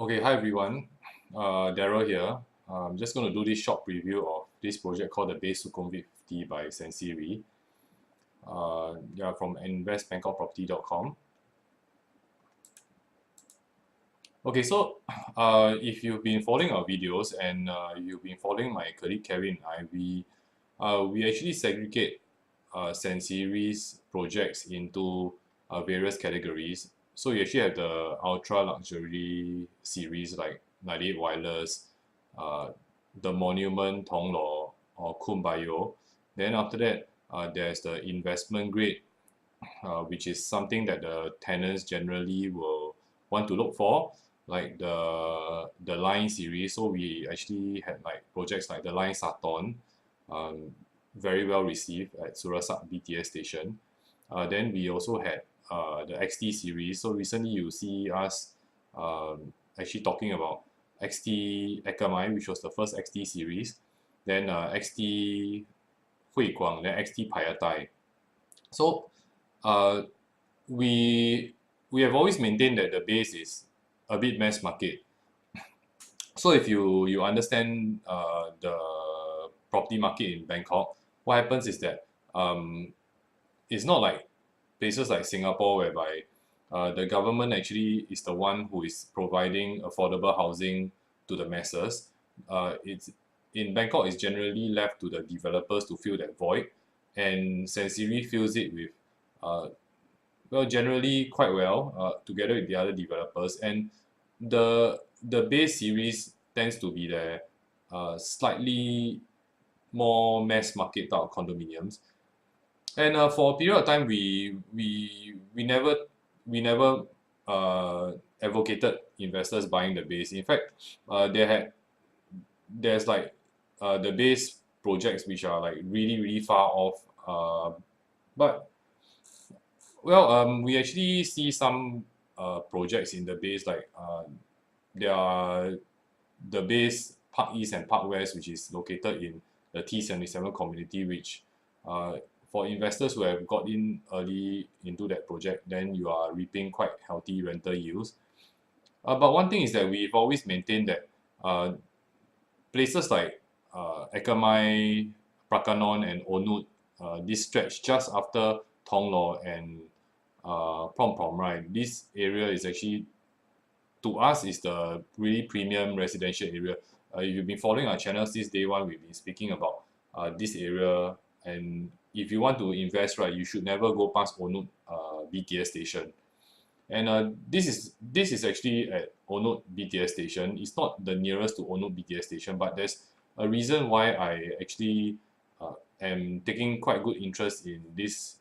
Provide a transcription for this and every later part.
Okay, hi everyone. Daryl here. I'm just going to do this short preview of this project called the Base Sukhumvit 50 by Sansiri. Yeah, from investbangkokproperty.com. Okay, so if you've been following our videos and you've been following my colleague Kevin and I, we actually segregate Sansiri's projects into various categories. So you actually have the ultra luxury series like 98 Wireless, uh, the Monument Tonglo or Kumbayo. Then after that, there's the investment grade, which is something that the tenants generally will want to look for, like the Line series. So we actually had like projects like the Line Saturn, um, very well received at Surasak BTS Station. Then we also had the XT series. So recently you see us actually talking about XT Ekamai, which was the first XT series. Then XT Hui Guang, then XT Payatai. So uh, we we have always maintained that the base is a bit mass market. So if you understand the property market in Bangkok, what happens is that it's not like places like Singapore whereby the government actually is the one who is providing affordable housing to the masses. It's in Bangkok, it's generally left to the developers to fill that void, and Sansiri fills it with uh, well, generally quite well, together with the other developers. And the base series tends to be the slightly more mass market type of condominiums. And for a period of time, we never advocated investors buying the base. In fact, there's like the base projects which are like really far off. But Well, we actually see some projects in the base, like there are the base Park East and Park West, which is located in the T77 community, which for investors who have got in early into that project, then you are reaping quite healthy rental yields. But one thing is that we've always maintained that places like Ekamai, Prakanon, and Onut, this stretch just after Tonglo and Prom Prom, right? This area is actually, to us, is the really premium residential area. If you've been following our channel since day one, we've been speaking about this area. And if you want to invest, right, you should never go past Onut BTS Station. And this is actually at Onut BTS Station. It's not the nearest to Onut BTS Station, but there's a reason why I actually am taking quite good interest in this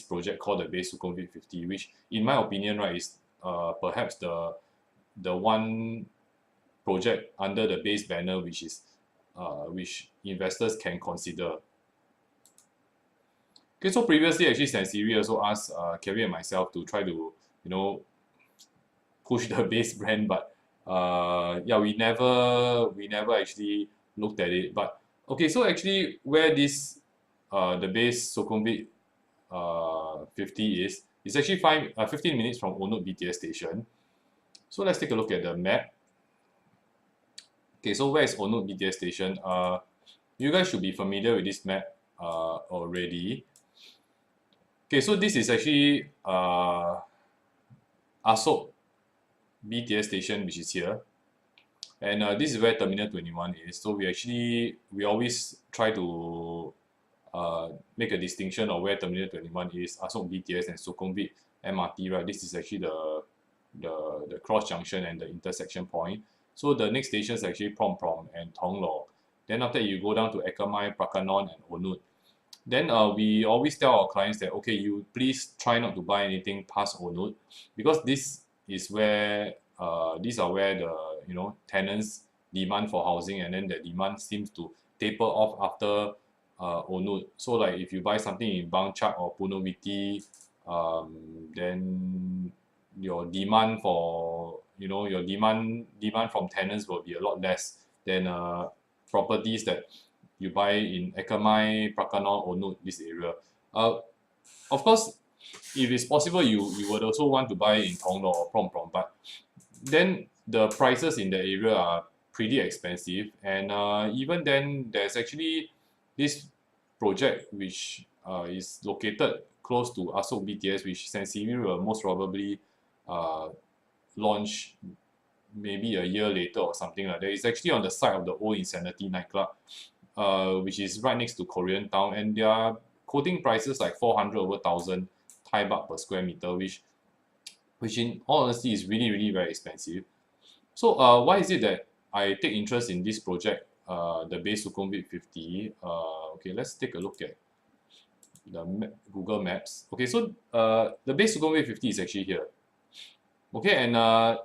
project called the Base Sukhumvit 50, which in my opinion, right, is perhaps the one project under the base banner which investors can consider. Okay, so previously actually Sansiri also asked Kevin and myself to try to push the base brand, but yeah, we never actually looked at it. But okay, so actually where this the Base Sukhumvit 50 is actually 15 minutes from On Nut BTS Station. So let's take a look at the map. Okay, so where is On Nut BTS Station? You guys should be familiar with this map already. Okay, so this is actually Asok BTS Station, which is here. And this is where Terminal 21 is. So we always try to make a distinction of where Terminal 21 is, Asok BTS and Sukhumvit MRT, right? This is actually the cross junction and the intersection point. So the next station is actually Prom Prom and Tonglo. Then after that, you go down to Ekamai, Prakanon, and Onut. Then we always tell our clients that, okay, you please try not to buy anything past Onut, because this is where these are where the tenants demand for housing, and then the demand seems to taper off after Onut. So like if you buy something in Bangkok or Punawiti, then your demand for your demand from tenants will be a lot less than properties that you buy in Ekamai, Prakanon, Onut, this area. Of course, if it's possible, you would also want to buy in Tonglo or Prom Prom, but then the prices in the area are pretty expensive, and even then there's actually this project which is located close to Asok BTS, which Sansiri will most probably uh, launch maybe a year later or something like that. It's actually on the site of the old Insanity nightclub, which is right next to Korean Town, and they are quoting prices like 400 over 1,000 Thai baht per square meter, which in all honesty is really very expensive. So why is it that I take interest in this project, the Base Sukhumvit 50? Okay, let's take a look at the Google Maps. Okay, so the Base Sukhumvit 50 is actually here. Okay, and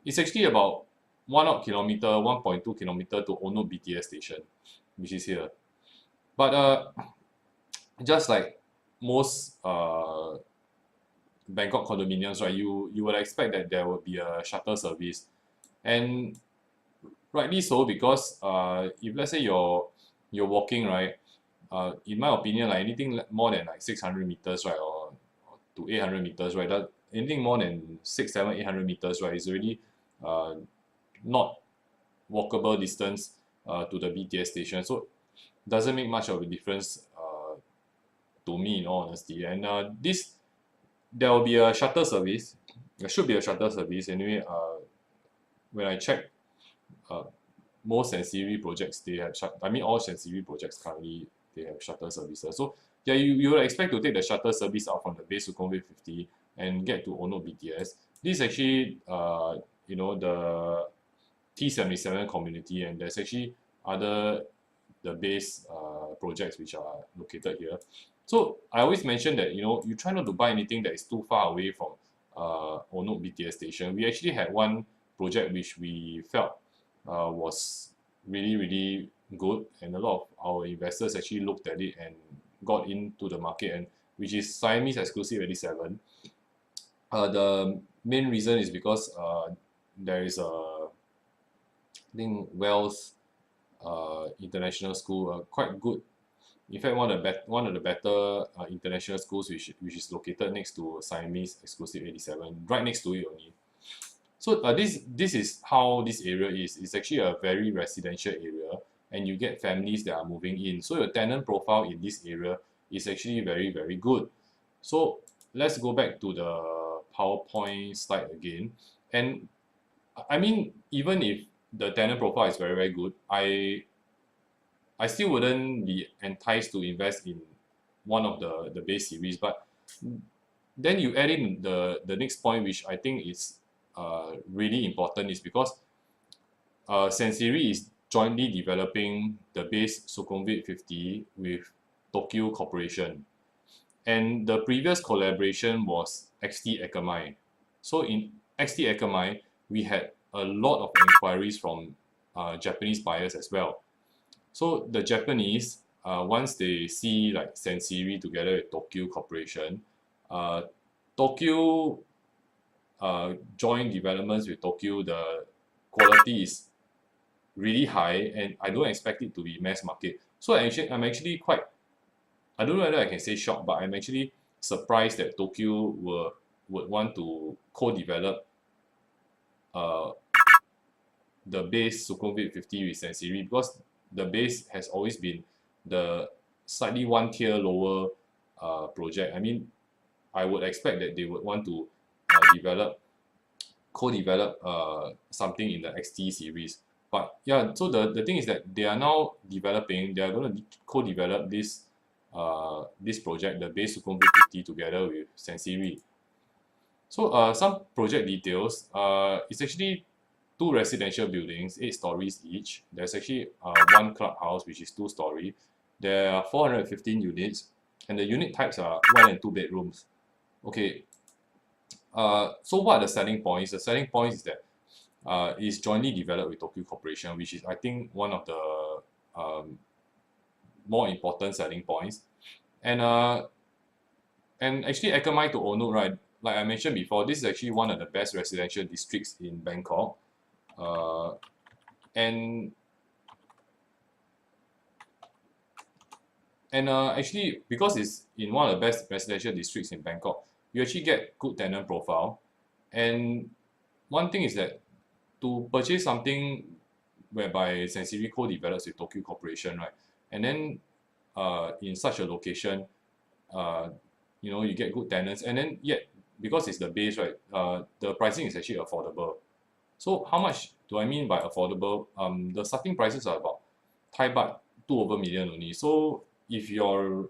it's actually about 1 odd kilometer, 1.2 kilometer to On Nut BTS Station, which is here. But just like most Bangkok condominiums, right, you would expect that there will be a shuttle service, and rightly so, because if let's say you're walking, right, in my opinion, like anything more than like 600 meters, right, or to 800 meters, right, that anything more than 6, 7, 800 meters, right, is already not walkable distance to the BTS station. So doesn't make much of a difference to me, in all honesty. And there will be a shuttle service. There should be a shuttle service anyway. When I check, most Sansiri projects, they have I mean all Sansiri projects currently, they have shuttle services. So yeah, you would expect to take the shuttle service out from the Base Sukhumvit 50 and get to On Nut BTS. This is actually you know, the T77 community, and there's actually other the base projects which are located here. So I always mention that, you know, you try not to buy anything that is too far away from On Nut BTS station. We actually had one project which we felt was really good, and a lot of our investors actually looked at it and got into the market, and which is Siamese Exclusive 87. The main reason is because there is a, I think, Wells International School, quite good. In fact, one of the better international schools, which is located next to Siamese Exclusive 87, right next to it only. So this is how this area is. It's actually a very residential area, and you get families that are moving in. So your tenant profile in this area is actually very good. So let's go back to the PowerPoint slide again. And I mean, even if the tenant profile is very good, I still wouldn't be enticed to invest in one of the base series. But then you add in the next point, which I think is really important, is because Sansiri is jointly developing the Base Sukhumvit 50 with Tokyu Corporation, and the previous collaboration was XT Akamai. So in XT Akamai, we had a lot of inquiries from Japanese buyers as well. So the Japanese, once they see like Sansiri together with Tokyu Corporation, Tokyu joint developments with Tokyu, the quality is really high, and I don't expect it to be mass market. So I'm actually quite, I don't know whether I can say shocked, but I'm actually surprised that Tokyu would want to co-develop the Base Sukhumvit 50 with Sansiri, because the base has always been the slightly one tier lower project. I mean, I would expect that they would want to co-develop something in the XT series. But yeah, so the thing is that they are now developing, they are going to co-develop this this project, the Base Sukhumvit 50, together with Sansiri. So some project details. It's actually 2 residential buildings, 8 stories each. There's actually 1 clubhouse, which is 2-story. There are 415 units, and the unit types are 1 and 2 bedrooms. Okay. So what are the selling points? The selling point is that it's jointly developed with Tokyu Corporation, which is, I think, one of the more important selling points. And actually, Akamai to On Nut, right? Like I mentioned before, this is actually one of the best residential districts in Bangkok. And actually, because it's in one of the best residential districts in Bangkok, you actually get good tenant profile, and one thing is that to purchase something whereby Sansiri co-develops with Tokyu Corporation, right? And then in such a location, you know, you get good tenants, and then yet because it's the base, right? The pricing is actually affordable. So how much do I mean by affordable? The starting prices are about Thai baht 2 over million only. So if you're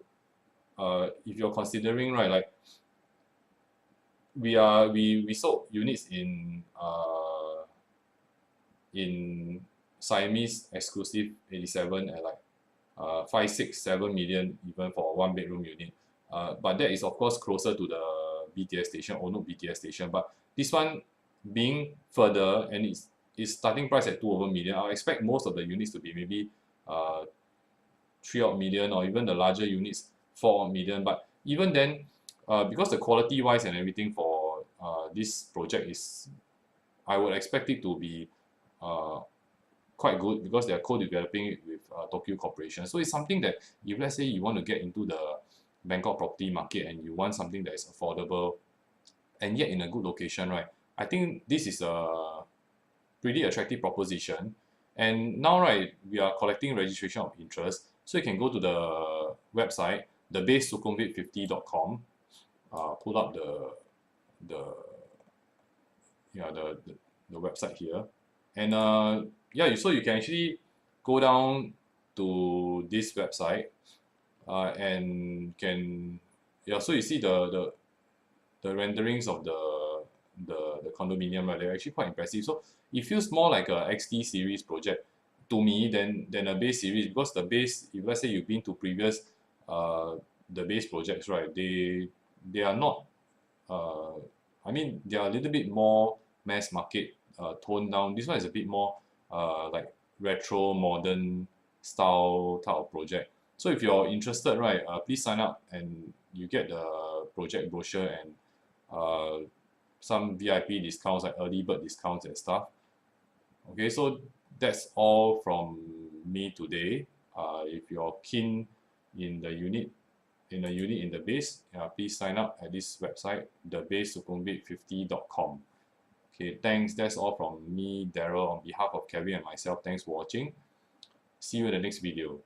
considering, right, like we sold units in Siamese exclusive 87 at like 5, 6, 7 million even for a 1 bedroom unit. But that is of course closer to the BTS station, On Nut BTS station. But this one being further and it's starting price at 2 over million, I expect most of the units to be maybe 3 odd million, or even the larger units 4 odd million. But even then, because the quality wise and everything for this project is, I would expect it to be quite good because they are co-developing it with Tokyu Corporation. So it's something that if let's say you want to get into the Bangkok property market and you want something that is affordable and yet in a good location, right? I think this is a pretty attractive proposition. And now, right, we are collecting registration of interest. So you can go to the website, the Base Sukhumvit 50.com, pull up the yeah the website here, and yeah, so you can actually go down to this website and can, yeah, so you see the renderings of the condominium, right? They're actually quite impressive. So it feels more like a XT series project to me than a base series, because the base, if let's say you've been to previous the base projects, right, they are not I mean, they are a little bit more mass market, toned down. This one is a bit more like retro modern style type of project. So if you're interested, right, please sign up and you get the project brochure and some VIP discounts like early bird discounts and stuff. Okay, so that's all from me today. If you're keen in the unit in the base, please sign up at this website, thebasesukhumvit50.com. Okay, thanks. That's all from me, Daryl, on behalf of Kevin and myself. Thanks for watching. See you in the next video.